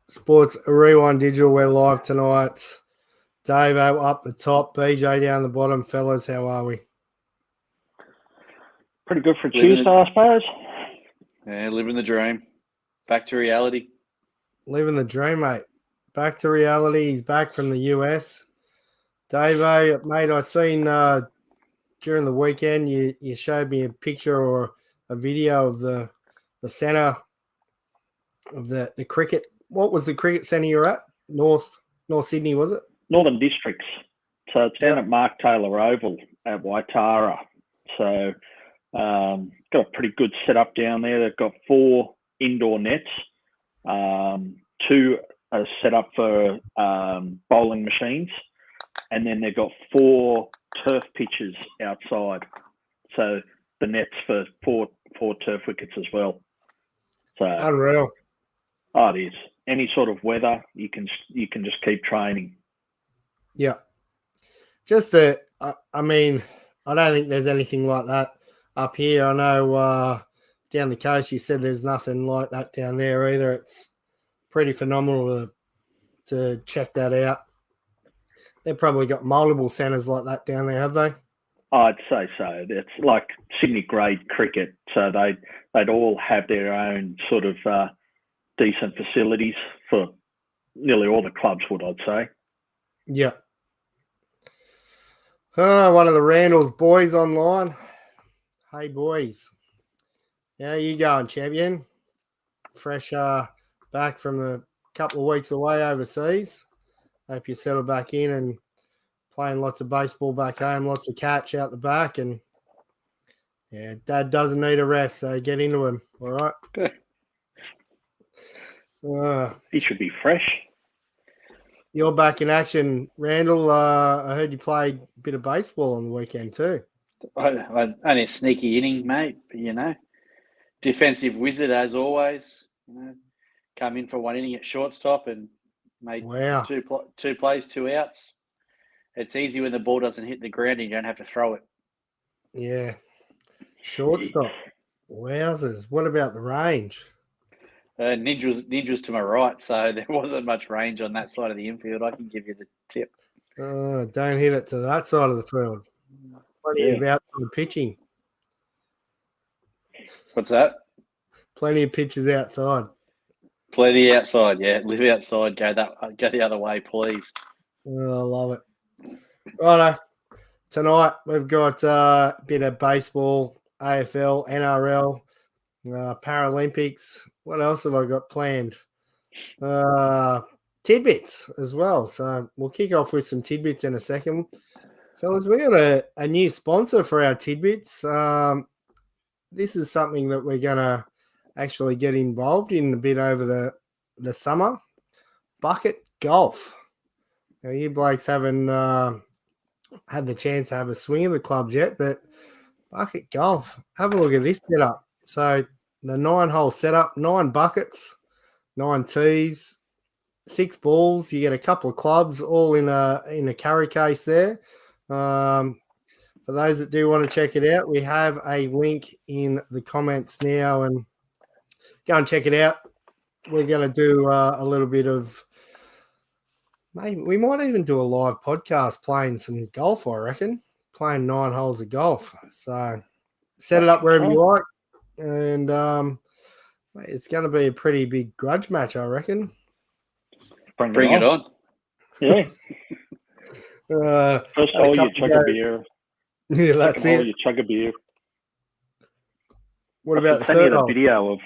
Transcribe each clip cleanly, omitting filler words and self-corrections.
Sports Rewind Digital. We're live tonight. Dave up the top, BJ down the bottom. Fellas, how are we? Pretty good for Tuesday, I suppose. Yeah, living the dream. Back to reality. Living the dream, mate. Back to reality. He's back from the US. Dave, mate, I seen during the weekend you showed me a picture or a video of the centre of the cricket. What was the cricket centre you're at? North Sydney, was it? Northern Districts. So it's down at Mark Taylor Oval at Waitara. So got a pretty good setup down there. They've got 4 indoor nets. 2 are set up for bowling machines. And then they've got 4 turf pitches outside. So the nets for four turf wickets as well. So unreal. Oh, it is. Any sort of weather, you can just keep training. Yeah. Just that, I mean, I don't think there's anything like that up here. I know down the coast you said there's nothing like that down there either. It's pretty phenomenal to check that out. They've probably got multiple centres like that down there, have they? I'd say so. It's like Sydney grade cricket, so they'd all have their own sort of decent facilities for nearly all the clubs, would I'd say. Yeah. One of the Randall's boys online. Hey, boys. How you going, champion? Fresh back from a couple of weeks away overseas. Hope you settle back in and playing lots of baseball back home, lots of catch out the back. And, yeah, Dad doesn't need a rest, so get into him, all right? Good. He should be fresh. You're back in action, Randall. I heard you played a bit of baseball on the weekend too. Only a sneaky inning, mate. But, defensive wizard as always. Come in for one inning at shortstop and made two plays, 2 outs. It's easy when the ball doesn't hit the ground and you don't have to throw it. Yeah. Shortstop. Wowzers. What about the range? Ninja's to my right, so there wasn't much range on that side of the infield. I can give you the tip. Don't hit it to that side of the field. Plenty of outside pitching. What's that? Plenty of pitches outside. Plenty outside, yeah. Live outside. Go the other way, please. I love it. Righto. Tonight we've got a bit of baseball, AFL, NRL, Paralympics. What else have I got planned? Tidbits as well. So we'll kick off with some tidbits in a second. Fellas, we got a new sponsor for our tidbits. This is something that we're going to actually get involved in a bit over the summer. Bucket golf. Now, you blokes haven't had the chance to have a swing of the clubs yet, but bucket golf. Have a look at this setup. So the 9-hole setup, 9 buckets, 9 tees, 6 balls. You get a couple of clubs all in a carry case there. For those that do want to check it out, we have a link in the comments now, and go and check it out. We're going to do a little bit of, maybe we might even do a live podcast playing some golf, I reckon, playing 9 holes of golf. So set it up wherever you like, and it's going to be a pretty big grudge match, I reckon. Bring it on. Yeah. First hole, you chug a beer. Yeah, that's it. You chug a beer. What about the third third hole? hole? Video of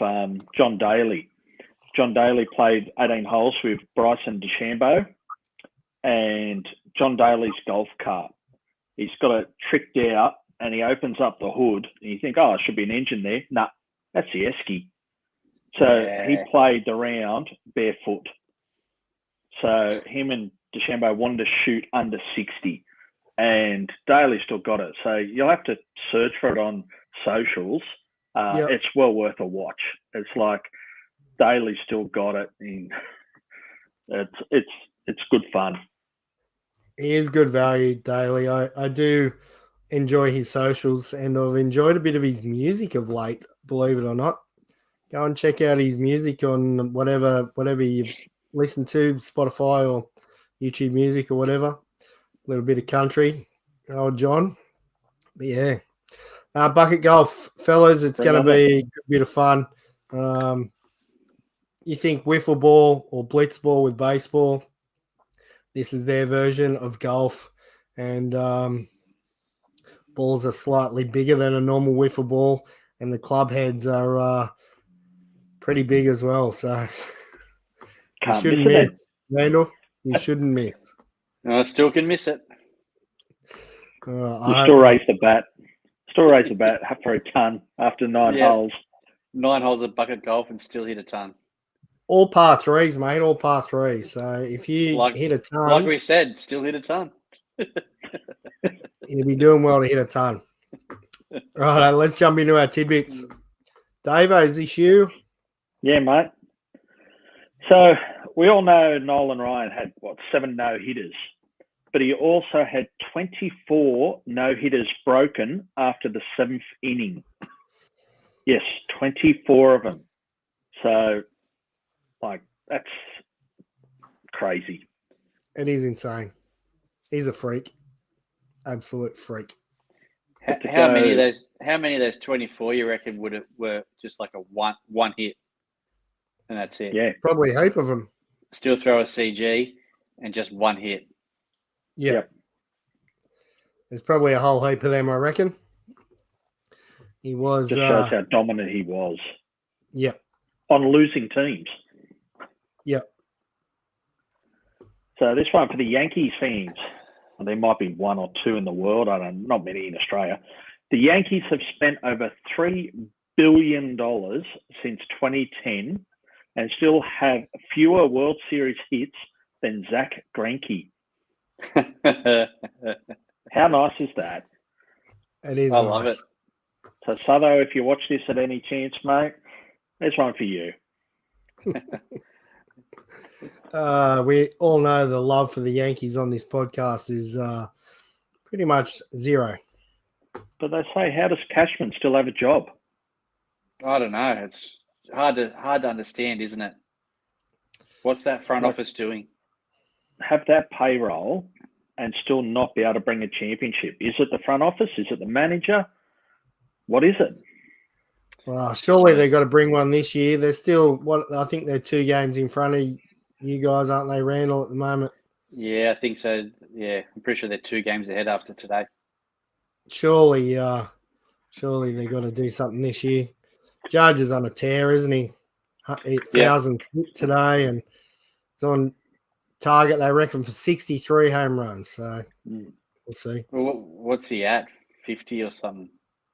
John Daly. John Daly played 18 holes with Bryson DeChambeau, and John Daly's golf cart. He's got it tricked out, and he opens up the hood, and you think, oh, it should be an engine there. Nah, that's the esky. So he played the round barefoot. So him and DeChambeau wanted to shoot under 60, and Daly still got it. So you'll have to search for it on socials. It's well worth a watch. It's like Daly still got it, and it's good fun. He is good value, Daly. I do enjoy his socials, and I've enjoyed a bit of his music of late, believe it or not. Go and check out his music on whatever you listen to, Spotify or YouTube Music or whatever. A little bit of country, old John. But yeah, bucket golf, fellas. It's going to be a good bit of fun. You think wiffle ball or blitz ball with baseball? This is their version of golf, and balls are slightly bigger than a normal wiffle ball, and the club heads are pretty big as well. So you shouldn't miss, Randall. You shouldn't miss. No, I still can miss it. You still raise the bat. Still raise the bat for a ton after 9 holes. 9 holes of bucket golf and still hit a ton. All par threes, mate. All par threes. So if you hit a ton, like we said, still hit a ton. You'll be doing well to hit a ton. Right, let's jump into our tidbits. Davo, is this you? Yeah, mate. So we all know Nolan Ryan had 7 no-hitters, but he also had 24 no-hitters broken after the 7th inning. Yes, 24 of them. So, that's crazy. It is insane. He's a freak. Absolute freak. How many of those 24 you reckon were just like a one hit, and that's it? Yeah, probably a heap of them. Still throw a CG and just one hit. Yeah. Yep. There's probably a whole heap of them, I reckon. He was. Just shows how dominant he was. Yeah. On losing teams. Yeah. So this one for the Yankees fans. There might be 1 or 2 in the world. I don't know, not many in Australia. The Yankees have spent over $3 billion since 2010 and still have fewer World Series hits than Zach Greinke. How nice is that? It is. I love it. So, Sutho, if you watch this at any chance, mate, there's one for you. We all know the love for the Yankees on this podcast is pretty much zero. But they say, how does Cashman still have a job? I don't know. It's hard to understand, isn't it? What's that front office doing? Have that payroll and still not be able to bring a championship. Is it the front office? Is it the manager? What is it? Well, surely they've got to bring one this year. They're still, I think they're 2 games in front of you guys, aren't they, Randall, at the moment? Yeah, I think so. Yeah, I'm pretty sure they're 2 games ahead after today. Surely they've got to do something this year. Judge is on a tear, isn't he? 8,000 today, and it's on target, they reckon, for 63 home runs. So we'll see. Well, what's he at? 50 or something?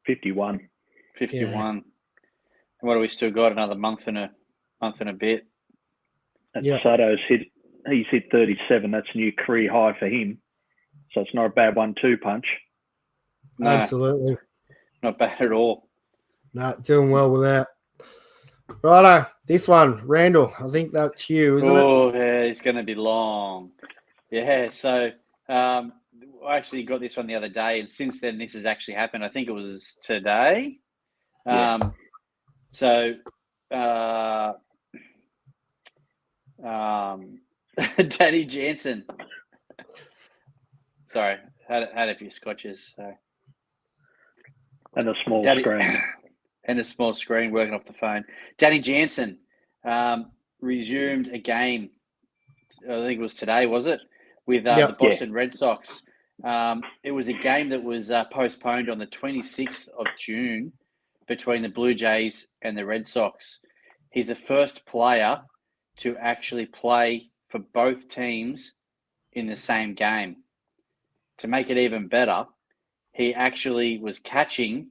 51. 51. Yeah. And what do we still got? Another month and a bit. And Sato's he's hit 37. That's a new career high for him. So it's not a bad 1-2 punch. No, absolutely. Not bad at all. No, doing well with that. Righto, this one, Randall, I think that's you, isn't it? Oh, yeah, it's going to be long. Yeah, so I actually got this one the other day, and since then this has actually happened. I think it was today. So Danny Jansen. Sorry, had a few scotches. So. And a small screen. And a small screen working off the phone. Danny Jansen resumed a game. I think it was today, was it? With the Boston Red Sox. It was a game that was postponed on the 26th of June between the Blue Jays and the Red Sox. He's the first player to actually play for both teams in the same game. To make it even better, he actually was catching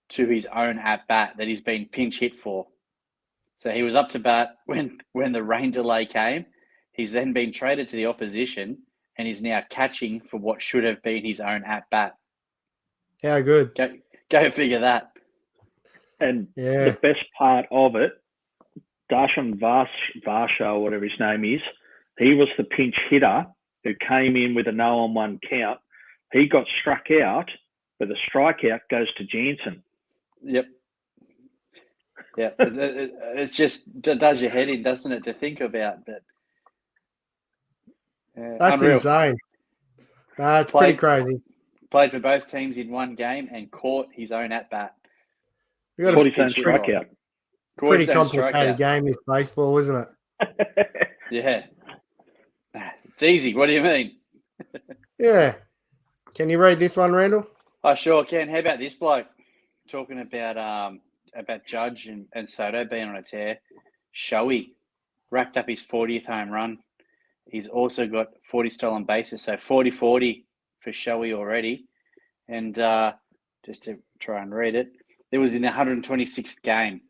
to his own at-bat that he's been pinch hit for. So he was up to bat when the rain delay came. He's then been traded to the opposition and is now catching for what should have been his own at-bat. How good. Go figure that. And the best part of it, Darshan Varsha, or whatever his name is, he was the pinch hitter who came in with a 0-on-1 count. He got struck out, but the strikeout goes to Jansen. Yep. Yeah, it just does your head in, doesn't it, to think about that. That's unreal. insane. It's pretty crazy. Played for both teams in one game and caught his own at bat. You got a strikeout. Pretty complicated game is baseball, isn't it? Yeah. It's easy. What do you mean? Yeah. Can you read this one, Randall? I sure can. How about this bloke? Talking about Judge and Soto being on a tear. Shoei racked up his 40th home run. He's also got 40 stolen bases, so 40-40 for Shoei already. And just to try and read it, it was in the 126th game.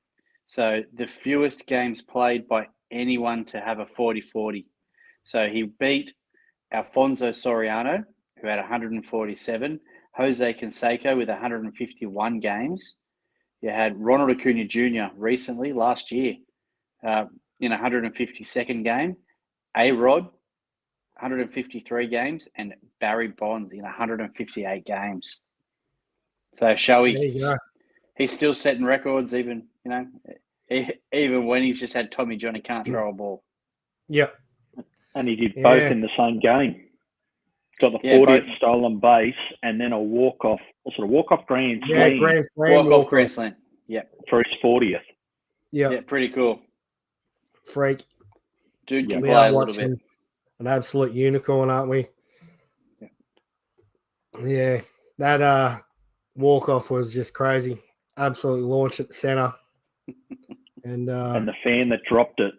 So the fewest games played by anyone to have a 40-40. So he beat Alfonso Soriano, who had 147, Jose Canseco with 151 games. You had Ronald Acuna Jr. recently, last year, in 152nd game. A-Rod, 153 games, and Barry Bonds in 158 games. So Shoei, he's still setting records, even even when he's just had Tommy John, he can't throw a ball. Yep. And he did both in the same game. Got the 40th stolen base and then a walk-off. Was it a walk-off grand slam? Yeah, grand slam. Walk-off grand slam. Yep. For his 40th. Yep. Yeah, pretty cool. Freak. Dude can we play are a little watching bit. An absolute unicorn, aren't we? Yeah. That walk-off was just crazy. Absolutely launched at the center. And the fan that dropped it.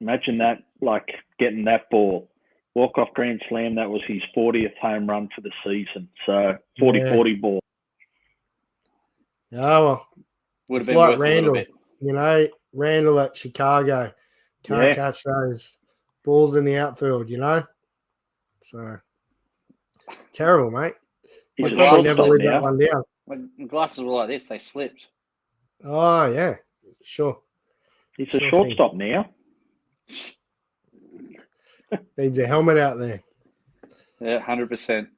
Imagine that, like getting that ball. Walk-off grand slam, that was his 40th home run for the season. So 40-40 ball. Oh, well. Would have been like worth Randall, a little bit. Randall at Chicago. Can't catch those balls in the outfield, So, terrible, mate. He's probably never leave that one down. When glasses were like this, they slipped. Oh, yeah. Sure. He's a shortstop now. Needs a helmet out there. Yeah, 100%.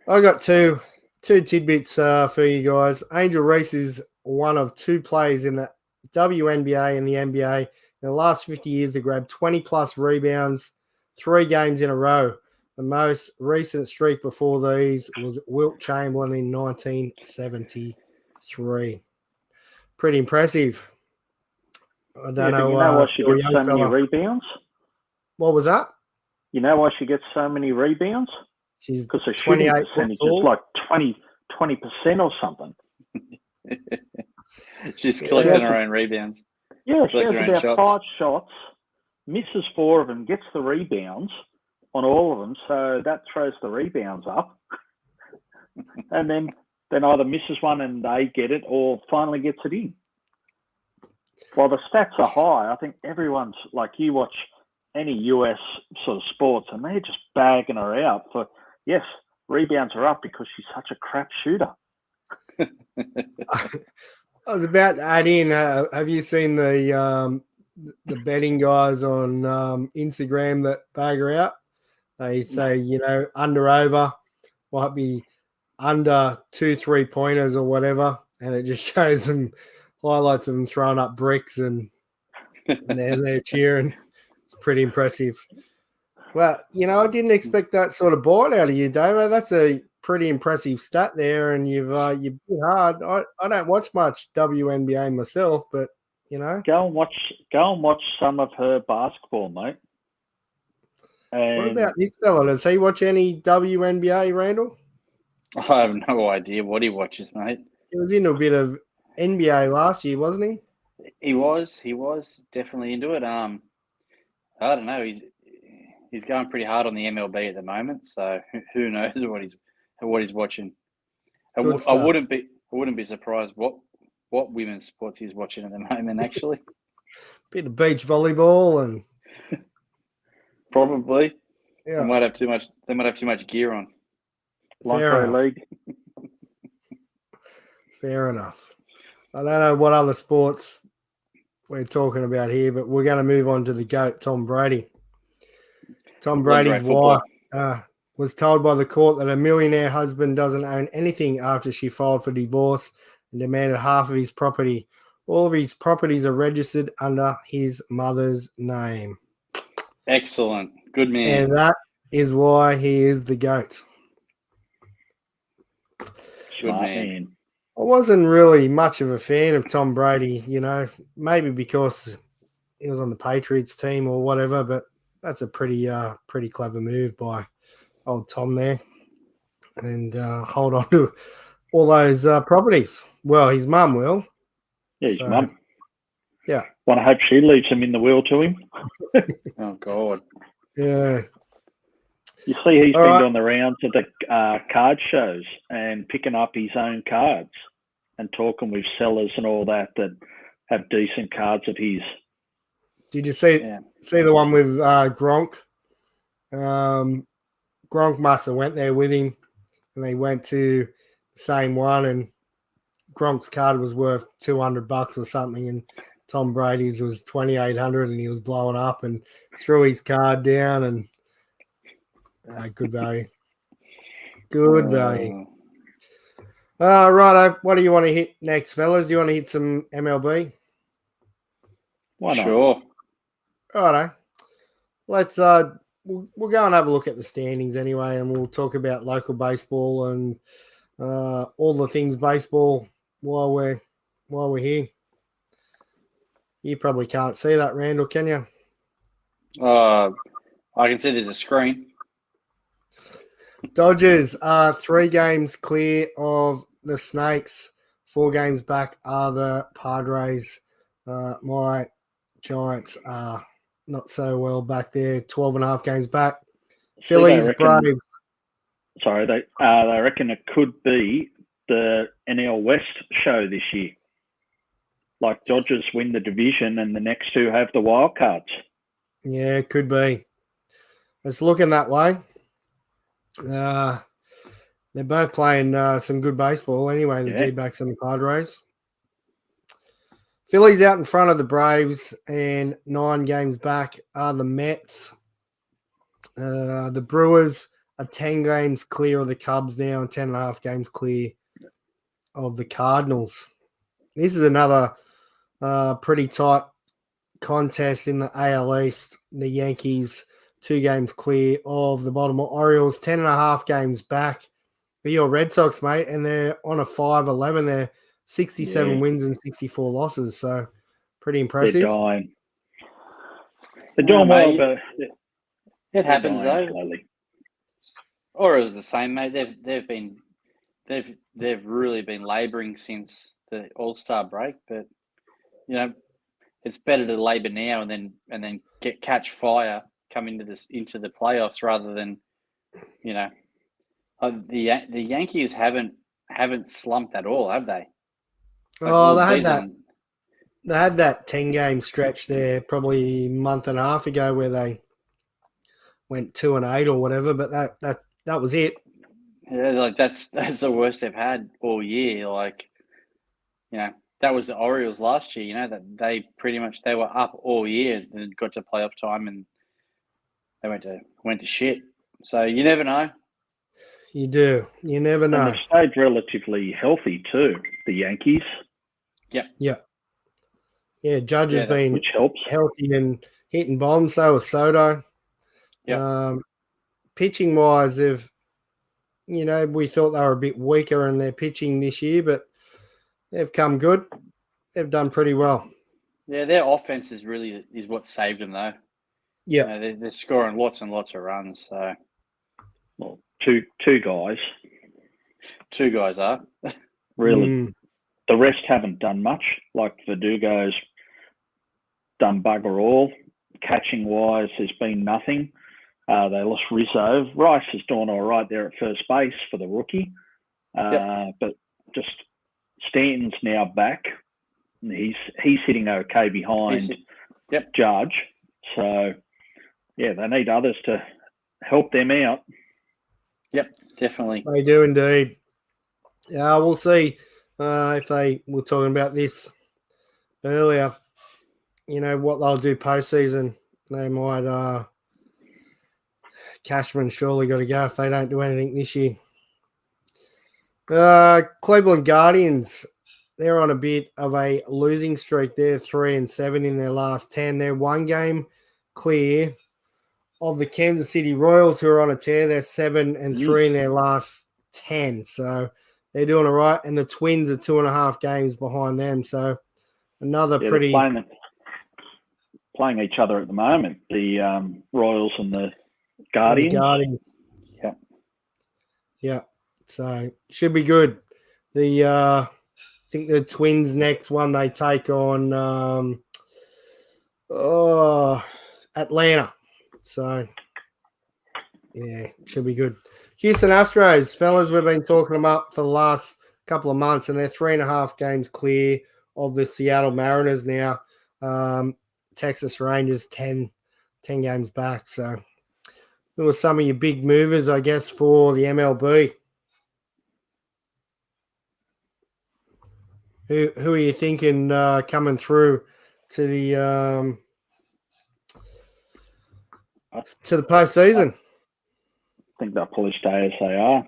I got two tidbits for you guys. Angel Reese is one of two players in the WNBA and the NBA in the last 50 years to grab 20-plus rebounds 3 games in a row. The most recent streak before these was Wilt Chamberlain in 1973. Pretty impressive. I don't know. You know why she gets so many rebounds? What was that? You know why she gets so many rebounds? She's because her shooting percentage is like 20% or something. She's collecting her own rebounds. Yeah, she has about 5 shots, misses 4 of them, gets the rebounds on all of them, so that throws the rebounds up. And then either misses one and they get it or finally gets it in. While the stats are high, I think everyone's like, you watch any US sort of sports and they're just bagging her out for, yes, rebounds are up because she's such a crap shooter. I was about to add in, have you seen the betting guys on Instagram that bag her out? They say, under over might be under 2 3-pointers or whatever, and it just shows them highlights of them throwing up bricks and then they're cheering. It's pretty impressive. Well, I didn't expect that sort of bite out of you, David. That's a pretty impressive stat there, and you've bit hard. I don't watch much WNBA myself, but go and watch some of her basketball, mate. And what about this fella? Does he watch any WNBA, Randall? I have no idea what he watches, mate. He was into a bit of NBA last year, wasn't he? He was definitely into it. I don't know. He's going pretty hard on the MLB at the moment, so who knows what he's watching. I wouldn't be surprised what women's sports he's watching at the moment. Actually, bit of beach volleyball and probably yeah. They might have too much gear on. Fair league. Fair enough. I don't know what other sports we're talking about here, but we're going to move on to the GOAT, Tom Brady. Tom Brady's wife was told by the court that her millionaire husband doesn't own anything after she filed for divorce and demanded half of his property. All of his properties are registered under his mother's name. Excellent. Good man. And that is why he is the GOAT. Smart man. I wasn't really much of a fan of Tom Brady, maybe because he was on the Patriots team or whatever, but that's a pretty clever move by old Tom there. And hold on to all those properties. Well, his mum will. Yeah, his mum. Yeah. Want to hope she leaves them in the will to him. Oh, God. Yeah. You see, he's been doing the rounds of the card shows and picking up his own cards and talking with sellers and all that have decent cards of his. Did you see the one with Gronk? Gronk must have went there with him, and they went to the same one, and Gronk's card was worth $200 or something, and Tom Brady's was $2,800, and he was blowing up and threw his card down, and good value. Good value. Righto, what do you want to hit next, fellas? Do you want to hit some MLB? Why not? Sure. Righto. Let's we'll go and have a look at the standings anyway, and we'll talk about local baseball and all the things baseball while we're here. You probably can't see that, Randall, can you? I can see there's a screen. Dodgers are 3 games clear of the Snakes. 4 games back are the Padres. My Giants are not so well back there. 12.5 games back. Phillies, Braves. Sorry, they reckon it could be the NL West show this year. Like Dodgers win the division and the next 2 have the wild cards. Yeah, it could be. It's looking that way. They're both playing some good baseball anyway, the D-backs and the Padres. Phillies out in front of the Braves, and 9 games back are the Mets. The Brewers are 10 games clear of the Cubs now and 10.5 games clear of the Cardinals. This is another pretty tight contest in the AL East. The Yankees 2 games clear of the Baltimore Orioles, 10.5 games back. For your Red Sox, mate, and they're on a 5-11. They're 67 wins and 64 losses, so pretty impressive. They're dying. They're doing well, but it happens though. Slowly. Orioles the same, mate. They've really been labouring since the All-Star break, but it's better to labour now and then catch fire, come into the playoffs rather than the Yankees haven't slumped at all, have they? They had that 10-game stretch there probably a month and a half ago where they went 2-8 or whatever, but that was it. Yeah, like that's the worst they've had all year. Like, that was the Orioles last year. That they were up all year and got to playoff time and they went to shit. So you never know. You do. You never know. And they've stayed relatively healthy too, the Yankees. Yep. Yeah, Judge has been healthy and hitting bombs. So was Soto. Yeah. Pitching-wise, we thought they were a bit weaker in their pitching this year, but they've come good. They've done pretty well. Yeah, their offense is what saved them, though. Yeah. They're scoring lots and lots of runs. So, well, two guys. 2 guys are really. The rest haven't done much. Like Verdugo's done bugger all. Catching wise, there's been nothing. They lost Rizzo. Rice is doing all right there at first base for the rookie. But just Stanton's now back. He's hitting okay behind Judge. So, yeah, they need others to help them out. Yep, definitely. They do indeed. We'll see if they were talking about this earlier. What they'll do postseason. They might Cashman surely got to go if they don't do anything this year. Cleveland Guardians they're on a bit of a losing streak. They're 3-7 in their last 10. They're 1 game clear of the Kansas City Royals, who are on a tear. They're 7-3 in their last 10. So they're doing all right. And the Twins are 2.5 games behind them. So another pretty playing each other at the moment. The Royals and the Guardians. Yeah. So should be good. I think the Twins next one they take on Atlanta. So yeah, should be good. Houston Astros, fellas, we've been talking them up for the last couple of months, and they're 3.5 games clear of the Seattle Mariners now. Texas Rangers 10 games back. So who were some of your big movers, I guess, for the MLB? Who are you thinking coming through to the postseason? I think they'll probably stay as they are.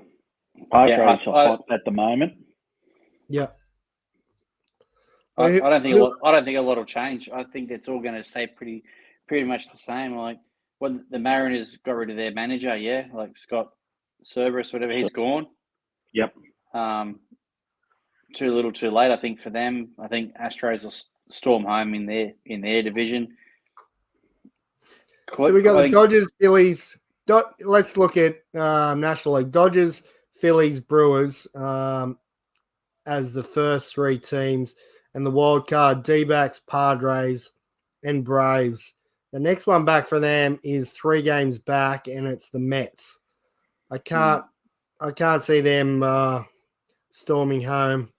Padres are hot at the moment. Yeah. I don't think a lot will change. I think it's all going to stay pretty much the same. Like when the Mariners got rid of their manager, like Scott Cerberus, whatever, he's gone. Yep. Too little, too late. I think for them. I think Astros will storm home in their division. So we got the Dodgers, Phillies. Let's look at National League. Dodgers, Phillies, Brewers as the first 3 teams, and the wild card D-backs, Padres, and Braves. The next one back for them is 3 games back, and it's the Mets. I can't see them storming home.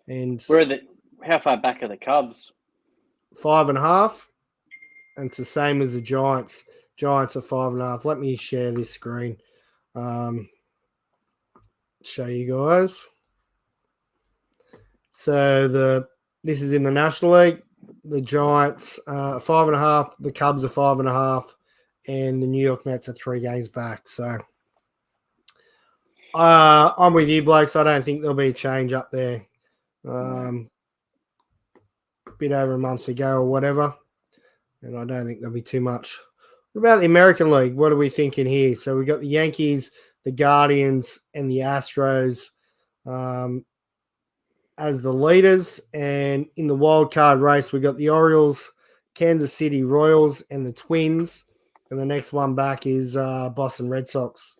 And how far back are the Cubs? 5.5, and it's the same as the Giants. Giants are 5.5. Let me share this screen. Show you guys. So this is in the National League. The Giants 5.5. The Cubs are 5.5, and the New York Mets are 3 games back. So I'm with you, blokes. I don't think there'll be a change up there. A bit over a month ago or whatever, and I don't think there'll be too much. What about the American League? What are we thinking here? So we got the Yankees, the Guardians, and the Astros as the leaders, and in the wild card race we got the Orioles, Kansas City Royals, and the Twins, and the next one back is Boston Red Sox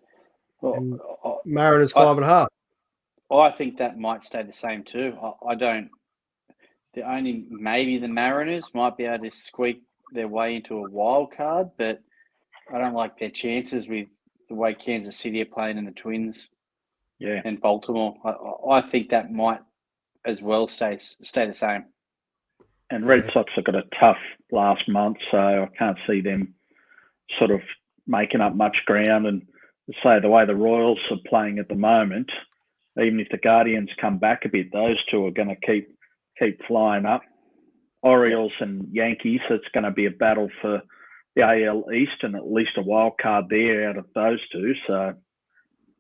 and Mariners 5.5. I think that might stay the same too. I don't. Maybe the Mariners might be able to squeak their way into a wild card, but I don't like their chances with the way Kansas City are playing and the Twins, and Baltimore. I think that might as well stay the same. And Red Sox have got a tough last month, so I can't see them sort of making up much ground. And say the way the Royals are playing at the moment, even if the Guardians come back a bit, those two are going to keep flying up. Orioles and Yankees, it's going to be a battle for the AL East and at least a wild card there out of those two. So,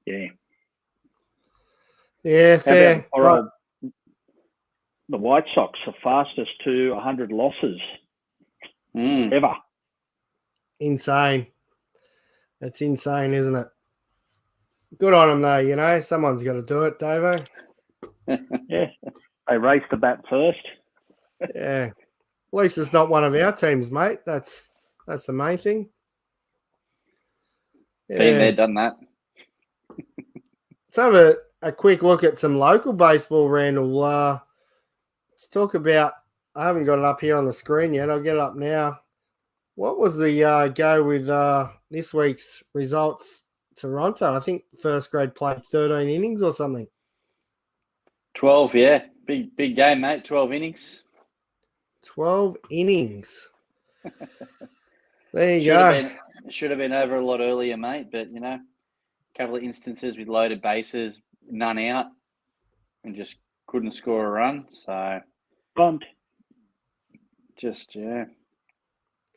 yeah. Yeah, fair. The White Sox are fastest to 100 losses ever. Insane. That's insane, isn't it? Good on them, though. You know, someone's got to do it, Davo. Yeah, they raced the bat first. Yeah, at least it's not one of our teams, mate. That's the main thing. Yeah. Been there, done that. Let's have a quick look at some local baseball, Randall. Let's talk about. I haven't got it up here on the screen yet. I'll get it up now. What was the go with this week's results? Toronto, I think first grade played 13 innings or something. 12, yeah. Big game, mate. 12 innings. 12 innings. There you go. Should have been over a lot earlier, mate, but, you know, a couple of instances with loaded bases, none out, and just couldn't score a run. So, bumped. Just, yeah.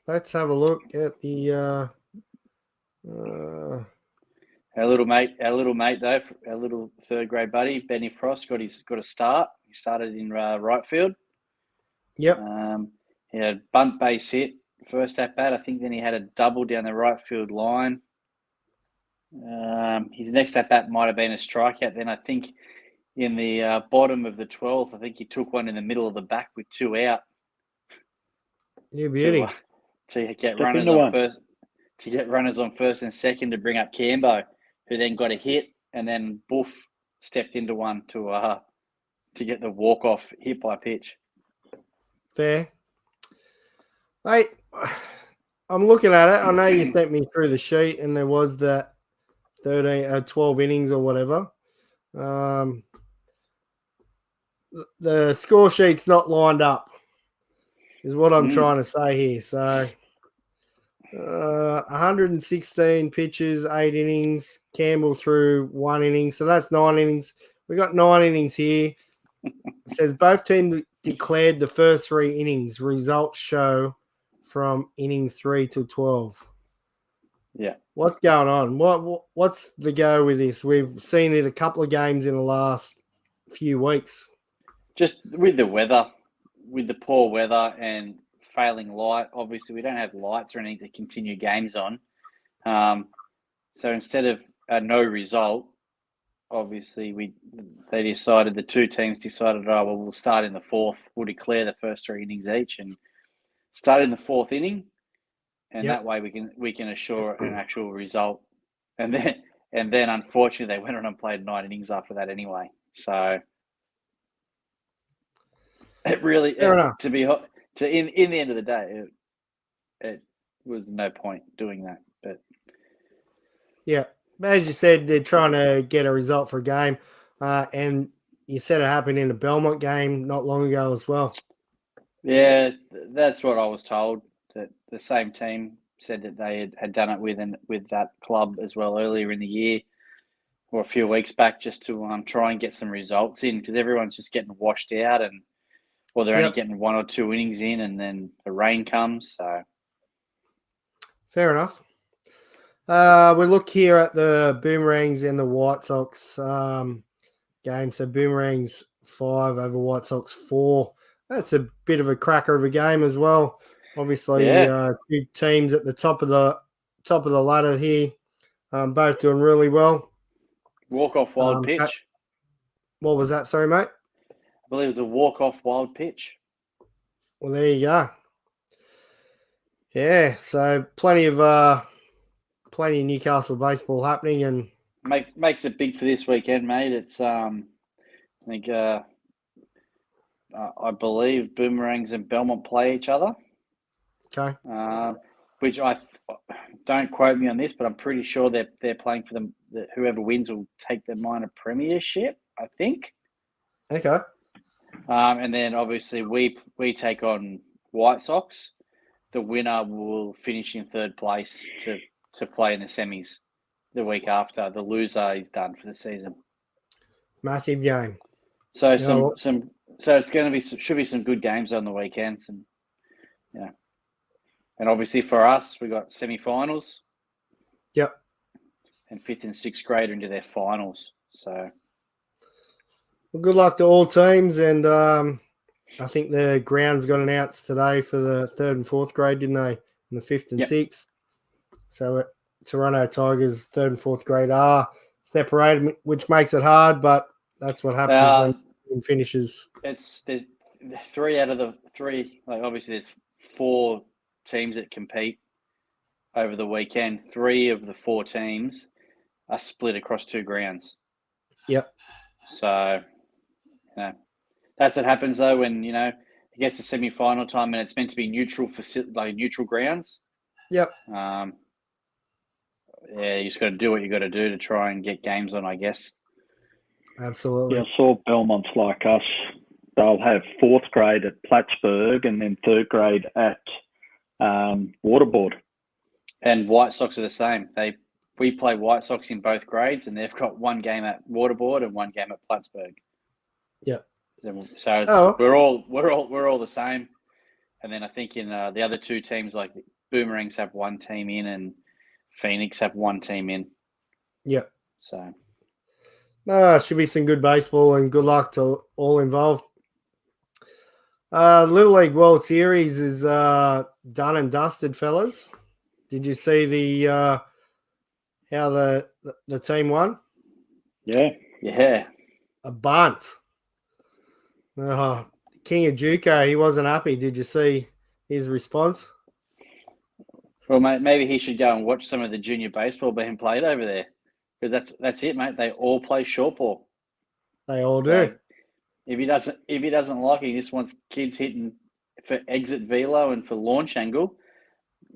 Let's have a look at the our little mate though, our little third grade buddy, Benny Frost got a start. He started in right field. Yep. He had a bunt base hit first at bat. I think then he had a double down the right field line. His next at bat might have been a strikeout. Then I think in the bottom of the 12th, I think he took one in the middle of the back with 2 out. Yeah, beauty. To get runners on first. To get runners on first and second to bring up Cambo, who then got a hit and then Boof stepped into one to get the walk-off hit by pitch. Fair. Hey, I'm looking at it. I know you sent me through the sheet and there was that 12 innings or whatever. The score sheet's not lined up is what I'm trying to say here. So 116 pitches, 8 innings. Campbell threw 1 inning. So that's 9 innings. We got 9 innings here. It says both teams declared the first 3 innings. Results show from innings 3 to 12. Yeah. What's going on? What's the go with this? We've seen it a couple of games in the last few weeks. Just with the weather, with the poor weather and failing light, obviously we don't have lights or anything to continue games on. So instead of a no result, obviously the 2 teams decided, we'll start in the 4th. We'll declare the first 3 innings each and start in the 4th inning, and that way we can assure an actual result. And then unfortunately they went on and played 9 innings after that anyway. So it really, in the end of the day, it was no point doing that. But yeah, as you said, they're trying to get a result for a game, and you said it happened in the Belmont game not long ago as well. Yeah, that's what I was told. That the same team said that they had done it with that club as well earlier in the year or a few weeks back, just to try and get some results in, because everyone's just getting washed out or they're only getting 1 or 2 innings in, and then the rain comes. So fair enough. We look here at the Boomerangs and the White Sox game. So Boomerangs 5 over White Sox 4. That's a bit of a cracker of a game as well. Obviously, 2 teams at the top of the ladder here, both doing really well. Walk-off wild pitch. What was that? Sorry, mate. I believe it was a walk-off wild pitch. Well, there you go. Yeah, so plenty of Newcastle baseball happening, and makes it big for this weekend, mate. It's I think I believe Boomerangs and Belmont play each other. Okay. Which I don't quote me on this, but I'm pretty sure they're playing for them. That whoever wins will take the minor premiership, I think. Okay. And then obviously we take on White Sox. The winner will finish in 3rd place to play in the semis the week after. The loser is done for the season. Massive game. So so it's going to be should be some good games on the weekends, and and obviously for us we got semi-finals. Yep. And 5th and 6th grade into their finals. So well, good luck to all teams, and I think the grounds got announced today for the 3rd and 4th grade, didn't they? And the 5th and 6th. So Toronto Tigers 3rd and 4th grade are separated, which makes it hard, but that's what happens when finishes. There's 3 out of the 3. Like obviously, there's 4 teams that compete over the weekend. 3 of the 4 teams are split across 2 grounds. Yep. So, that's what happens though when it gets to semi-final time and it's meant to be neutral grounds. Yep. You just got to do what you got to do to try and get games on, I guess. Absolutely. Yeah, I saw Belmont's like us. They'll have 4th grade at Plattsburgh and then 3rd grade at Waterboard. And White Sox are the same. We play White Sox in both grades, and they've got 1 game at Waterboard and 1 game at Plattsburgh. Yep. So we're all the same. And then I think in the other 2 teams, like Boomerangs have 1 team in, and Phoenix have 1 team in. Yep. So Should be some good baseball and good luck to all involved. Little League World Series is done and dusted, fellas. Did you see the how the team won? Yeah. A bunt. King of Juco, he wasn't happy. Did you see his response? Well, mate, maybe he should go and watch some of the junior baseball being played over there, because that's it, mate. They all play short ball. They all do. So if he doesn't like it, he just wants kids hitting for exit velo and for launch angle.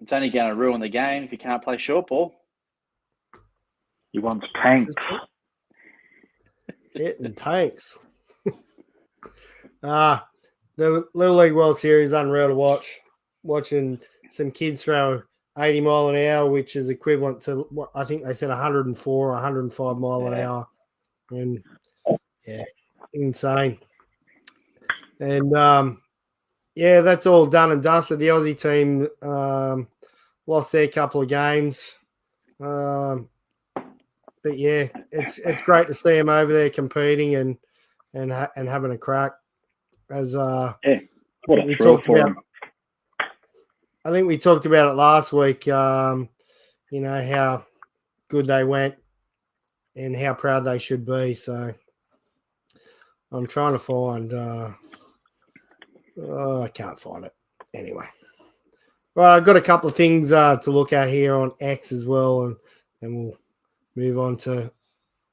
It's only going to ruin the game if you can't play short ball. He wants tanks. Hitting tanks. The Little League World Series, unreal to watch. Watching some kids throw 80 mile an hour, which is equivalent to what I think they said 104 or 105 mile an hour. And insane. And that's all done and dusted. The Aussie team lost their couple of games. But yeah, it's great to see them over there competing and having a crack. As what a thrill for them. I think we talked about it last week. How good they went and how proud they should be. So I'm trying to find. I can't find it anyway. Well, I've got a couple of things to look at here on X as well, and then we'll move on to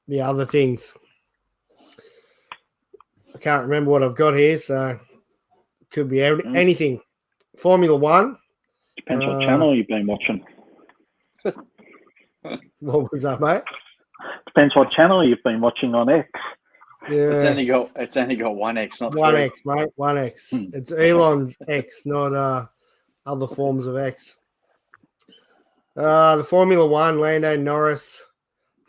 the other things. I can't remember what I've got here, so it could be anything. Formula One. Depends what channel you've been watching. What was that, mate? Depends what channel you've been watching on X. Yeah. It's only got one X, not one three. X, mate. One X. It's Elon's X, not other forms of X. The Formula One, Lando Norris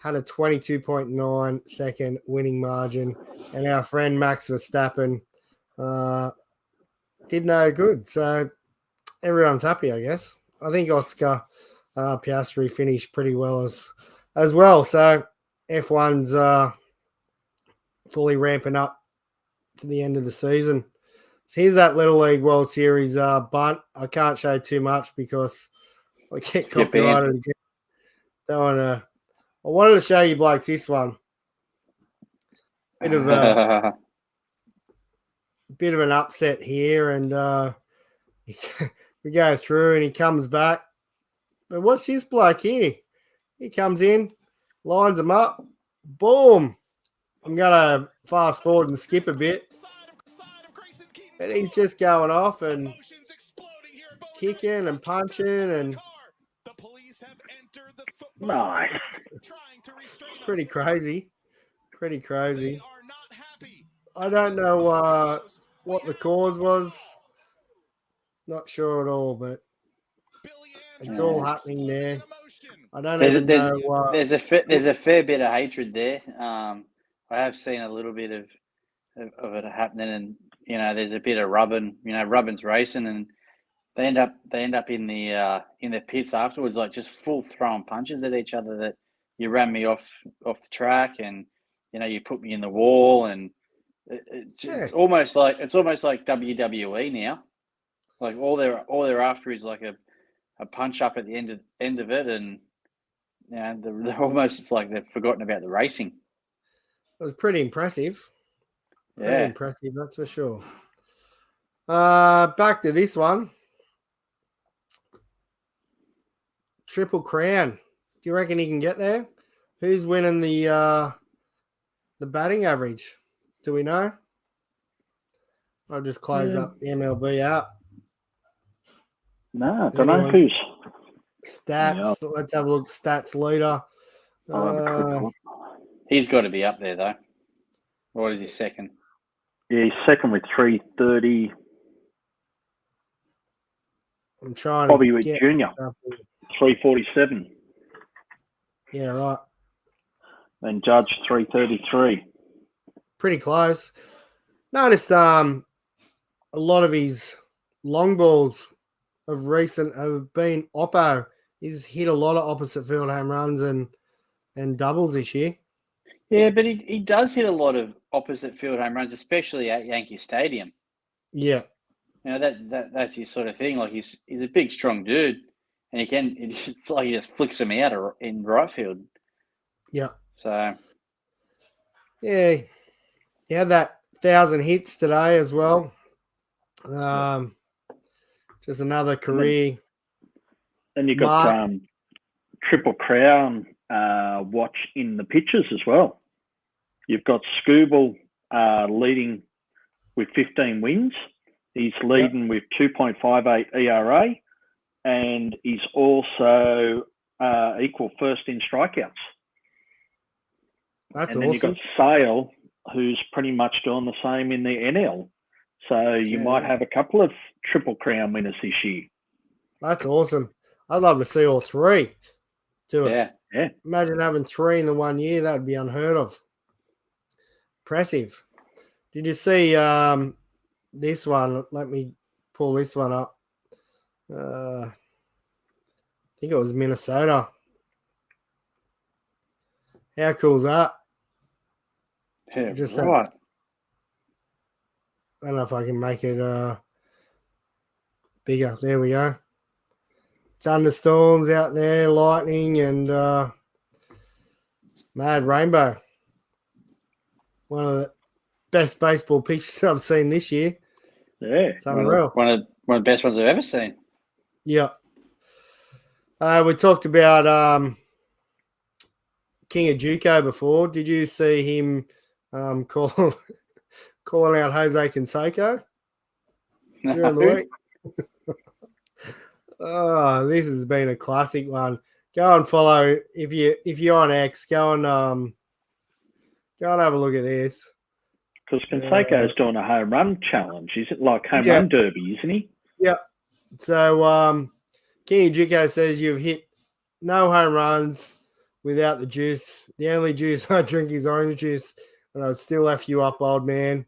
had a 22.9 second winning margin, and our friend Max Verstappen did no good. So everyone's happy, I guess. I think Oscar Piastri finished pretty well as well. So F1's fully ramping up to the end of the season. So here's that Little League World Series bunt. I can't show too much because I get copyrighted again. I wanted to show you blokes this one. Bit of an upset here, and we go through, and he comes back. But watch this bloke here. He comes in, lines them up, boom. I'm gonna fast forward and skip a bit, and he's just going off and kicking and punching and. Nice. Pretty crazy. I don't know what the cause was. Not sure at all, but it's all happening there. I don't know. There's a fair bit of hatred there. I have seen a little bit of it happening, and there's a bit of rubbing. Rubbing's racing, and they end up in the pits afterwards, like just full throwing punches at each other. That you ran me off the track, and you put me in the wall, and it's almost like WWE now. Like all they're after is like a punch up at the end of it, and they're almost, it's like they've forgotten about the racing. It was pretty impressive. Pretty impressive, that's for sure. Back to this one. Triple Crown. Do you reckon he can get there? Who's winning the batting average? Do we know? I'll just close up the MLB app. No, I don't know who's. Stats. Yeah. Let's have a look. Stats leader. He's got to be up there, though. What is he second? Yeah, he's second with 330. I'm trying Bobby to with Junior, 347. Yeah, right. Then Judge, 333. Pretty close. Noticed a lot of his long balls of recent have been Oppo. He's hit a lot of opposite field home runs and doubles this year. Yeah, but he does hit a lot of opposite field home runs, especially at Yankee Stadium. Yeah. You know, that's his sort of thing. Like he's a big, strong dude, and it's like he just flicks them out in right field. Yeah. So yeah, he had that 1,000 hits today as well. Just another career. Then you got Triple Crown watch in the pitches as well. You've got Scooble leading with 15 wins. He's leading with 2.58 ERA, and he's also equal first in strikeouts. That's and awesome. Then you've got Sale, who's pretty much doing the same in the NL. So you might have a couple of Triple Crown winners this year. That's awesome. I'd love to see all three do it. Yeah. Imagine having 3 in the 1 year. That would be unheard of. Impressive. Did you see this one? Let me pull this one up. I think it was Minnesota. How cool is that? Yeah, Just right. I don't know if I can make it bigger. There we go. Thunderstorms out there, lightning, and mad rainbow. One of the best baseball pictures I've seen this year. Yeah, it's unreal. One of the best ones I've ever seen. Yeah. We talked about King of Juco before. Did you see him calling out Jose Canseco during the week? Oh, this has been a classic one. Go and follow if you're on X. Go and have a look at this. Because Canseco's doing a home run challenge. Is it like home run derby, isn't he? Yeah. So King of Juco says you've hit no home runs without the juice. The only juice I drink is orange juice, and I'd still F you up, old man.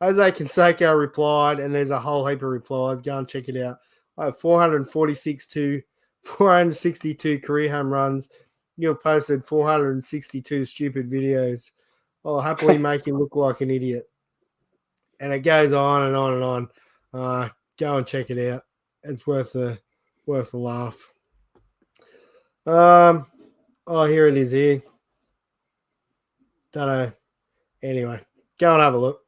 Jose Canseco replied, and there's a whole heap of replies. Go and check it out. I have 446 to 462 career home runs. You've posted 462 stupid videos. I'll happily make you look like an idiot. And it goes on and on and on. Go and check it out. It's worth a laugh. Here it is here. Don't know. Anyway, go and have a look.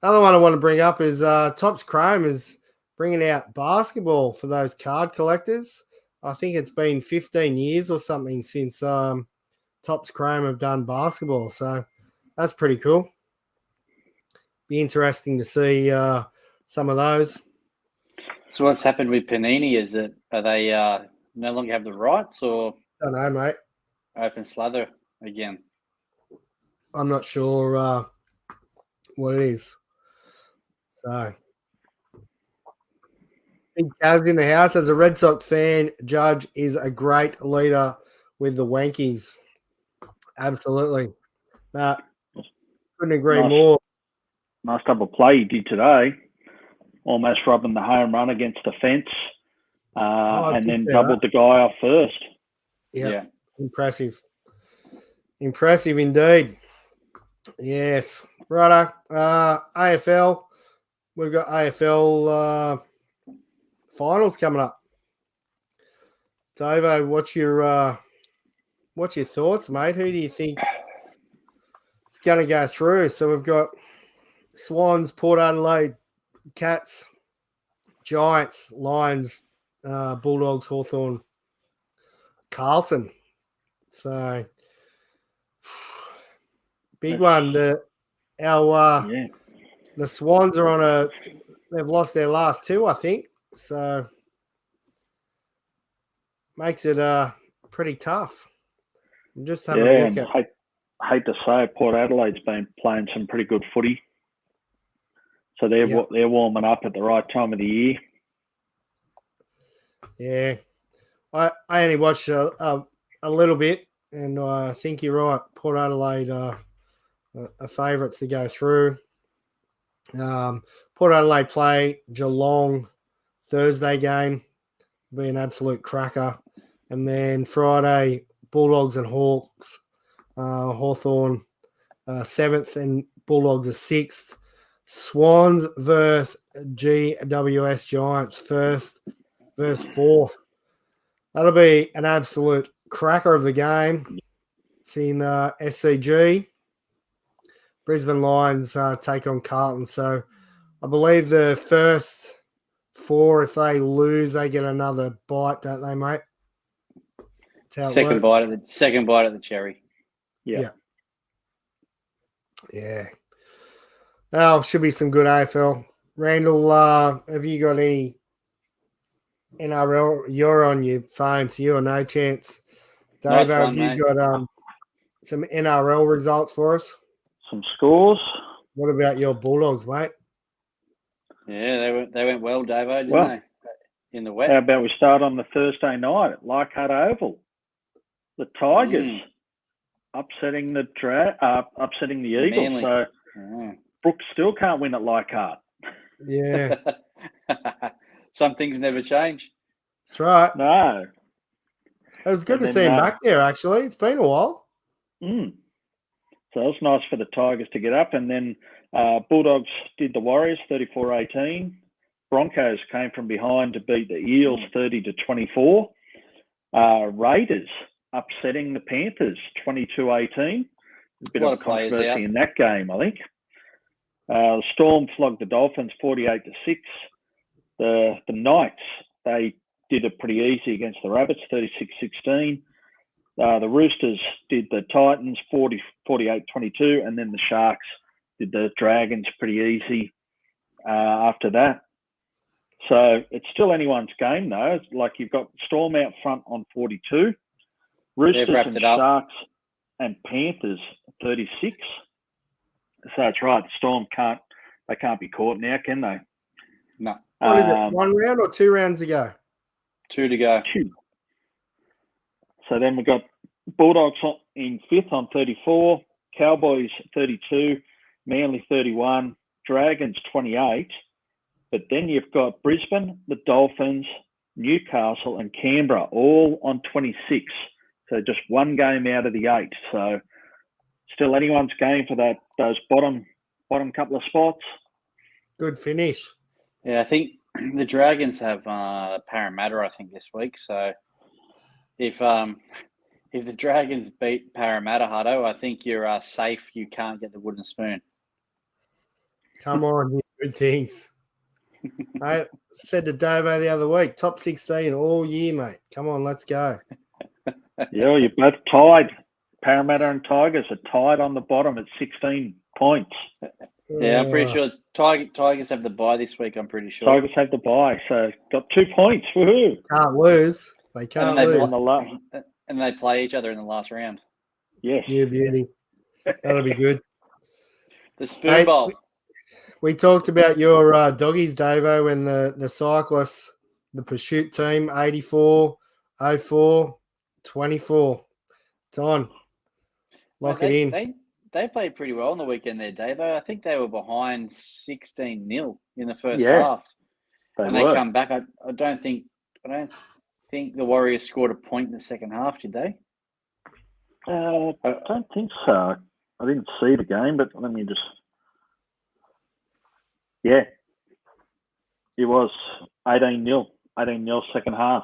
Another one I want to bring up is Topps Chrome is bringing out basketball for those card collectors. I think it's been 15 years or something since Topps Chrome have done basketball. So that's pretty cool. Be interesting to see some of those. So what's happened with Panini is that are they no longer have the rights or? Don't know, mate. Open slather again. I'm not sure what it is. So, big Cavs in the house. As a Red Sox fan, Judge is a great leader with the Wankies. Absolutely. Couldn't agree more. Nice double play he did today. Almost rubbing the home run against the fence and then doubled the guy off first. Yeah. Impressive. Impressive indeed. Yes. Righto. AFL. We've got AFL finals coming up. Davo, what's your thoughts, mate? Who do you think is going to go through? So we've got Swans, Port Adelaide, Cats, Giants, Lions, Bulldogs, Hawthorn, Carlton. So big one. The Swans are they've lost their last 2, I think. So makes it pretty tough. I'm just having a look at. Hate to say it, Port Adelaide's been playing some pretty good footy. So they're warming up at the right time of the year. Yeah, I only watched a little bit, and I think you're right. Port Adelaide are favourites to go through. Port Adelaide play Geelong Thursday game, be an absolute cracker, and then Friday Bulldogs and Hawks, Hawthorn 7th, and Bulldogs are 6th. Swans versus GWS Giants, 1st versus 4th. That'll be an absolute cracker of the game. It's in SCG. Brisbane Lions take on Carlton. So I believe the first 4, if they lose, they get another bite, don't they, mate? Second bite at the cherry. Yeah. Oh, should be some good AFL. Randall, have you got any NRL? You're on your phone, so you're no chance. Dave, have you got some NRL results for us? Some scores. What about your Bulldogs, mate? Yeah, they went well, Davo, didn't they? In the wet. How about we start on the Thursday night at Leichhardt Oval? The Tigers upsetting the Eagles. Manly. So Brooks still can't win at Leichhardt. Yeah. Some things never change. That's right. No. It was good to see him back there, actually. It's been a while. So it was nice for the Tigers to get up. And then Bulldogs did the Warriors 34-18. Broncos came from behind to beat the Eels 30-24. Raiders upsetting the Panthers 22-18. A bit of controversy in that game, I think. The Storm flogged the Dolphins 48-6. The Knights, they did it pretty easy against the Rabbits, 36-16. The Roosters did the Titans 48-22, and then the Sharks did the Dragons pretty easy after that. So it's still anyone's game, though. It's like you've got Storm out front on 42. Roosters and Sharks and Panthers 36. So it's right. The Storm can't be caught now, can they? No. What is it? 1 round or 2 rounds to go? 2 to go. 2. So then we've got Bulldogs in 5th on 34, Cowboys 32, Manly 31, Dragons 28. But then you've got Brisbane, the Dolphins, Newcastle and Canberra all on 26. So just one game out of the 8. So still anyone's game for those bottom couple of spots. Good finish. Yeah, I think the Dragons have Parramatta, I think, this week. So if the Dragons beat Parramatta, Hutto, I think you're safe. You can't get the wooden spoon. Come on, good things. I said to Davo the other week, top 16 all year, mate. Come on, let's go. Yeah, you're both tied. Parramatta and Tigers are tied on the bottom at 16 points. Yeah, I'm pretty sure Tigers have the bye this week, I'm pretty sure. Tigers have the bye, so got 2 points. Woohoo. Can't lose. They can't lose. And they play each other in the last round. Yes. Yeah, beauty. That'll be good. The Spoon Bowl. We talked about your doggies, Davo, and the cyclists, the pursuit team, 84, 04, 24. It's on. Lock it in. They played pretty well on the weekend there, Davo. I think they were behind 16-0 in the first half. They come back. I don't think the Warriors scored a point in the second half, did they? I don't think so. I didn't see the game, but let me just... Yeah. It was 18-0. 18-0 second half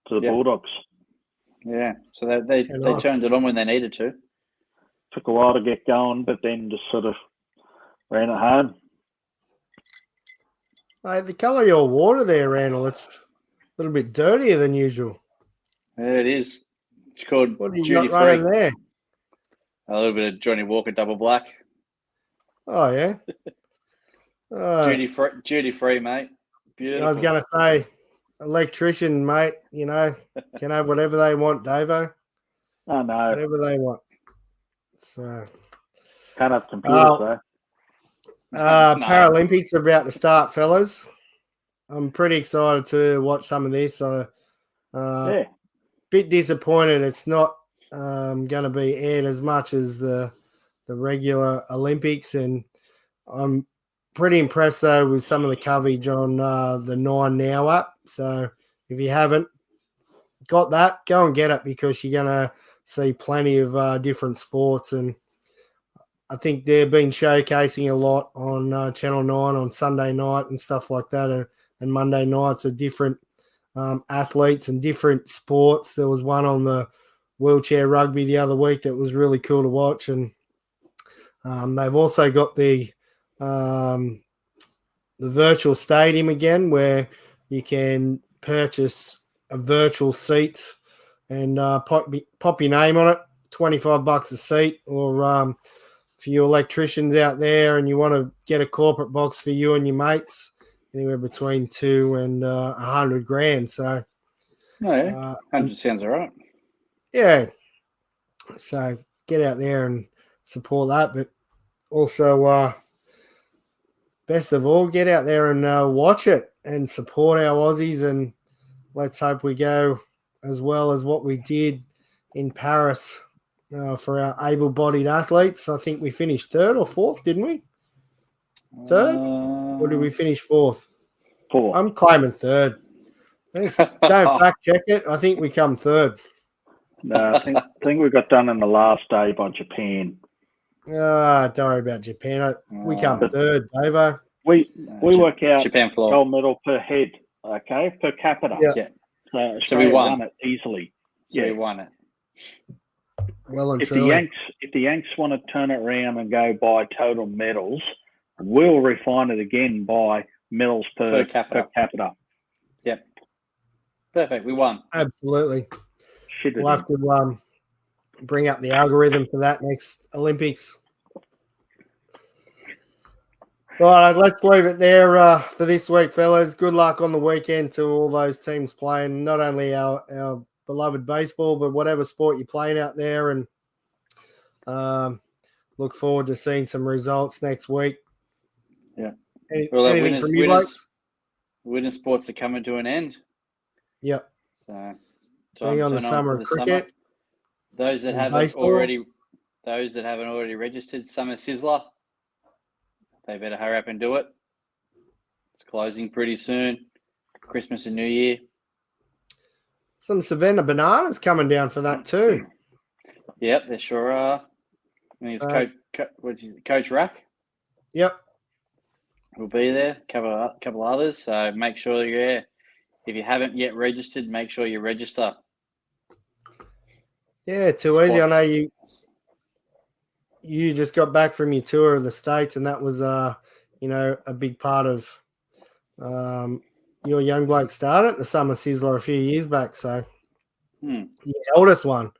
to the Bulldogs. Yeah, so they turned it on when they needed to. Took a while to get going, but then just sort of ran it hard. Mate, the colour of your water there, Randall, it's a little bit dirtier than usual. Yeah, it is. It's called what do you Duty got running there? A little bit of Johnny Walker Double Black. Oh, yeah? Duty free, mate. Beautiful. I was going to say, electrician, mate, can have whatever they want, Davo. Oh, no. Whatever they want. Can't have computers, though. Paralympics are about to start, fellas. I'm pretty excited to watch some of this. Bit disappointed it's not going to be aired as much as the regular Olympics, and I'm pretty impressed though with some of the coverage on the 9 Now app. So if you haven't got that, go and get it, because you're going to see plenty of different sports, and I think they've been showcasing a lot on Channel 9 on Sunday night and stuff like that, and Monday nights of different athletes and different sports. There was one on the wheelchair rugby the other week that was really cool to watch, and they've also got the virtual stadium again, where you can purchase a virtual seat and pop your name on it. $25 a seat, or for your electricians out there and you want to get a corporate box for you and your mates, anywhere between $2 and $100,000. So, 100 sounds all right. Yeah. So get out there and support that, but also, best of all, get out there and watch it and support our Aussies, and let's hope we go as well as what we did in Paris for our able-bodied athletes. I think we finished third or fourth, didn't we? Third? Or did we finish fourth? Fourth. I'm claiming third. Don't fact check it. I think we come third. No, I think we got done in the last day by Japan. Don't worry about Japan. We come third, Davo. We work out Japan floor. Gold medal per head, okay, per capita. Yeah. So we won it easily. So we won it. Well and if truly. If the Yanks want to turn it around and go by total medals, we'll refine it again by medals per capita. Yep. Perfect. We won. Absolutely. We'll have to bring up the algorithm for that next Olympics. All right, let's leave it there for this week, fellas. Good luck on the weekend to all those teams playing, not only our beloved baseball, but whatever sport you're playing out there. And look forward to seeing some results next week. Yeah. Anything from you, blokes? Winter sports are coming to an end. Yep. So bring on the summer of cricket. Those that haven't already registered Summer Sizzler, they better hurry up and do it. It's closing pretty soon. Christmas and New Year. Some Savannah bananas coming down for that too. Yep, there sure are. I think it's Coach Rack. Yep. We'll be there. Couple others. So make sure you're there. If you haven't yet registered, make sure you register. Yeah, too easy. I know you just got back from your tour of the States, and that was a big part of your young bloke started at the Summer Sizzler a few years back. So the eldest one,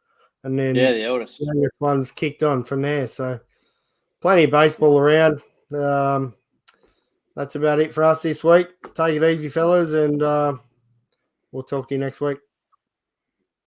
and then the eldest. The youngest one's kicked on from there. So plenty of baseball around. That's about it for us this week. Take it easy, fellas, and we'll talk to you next week.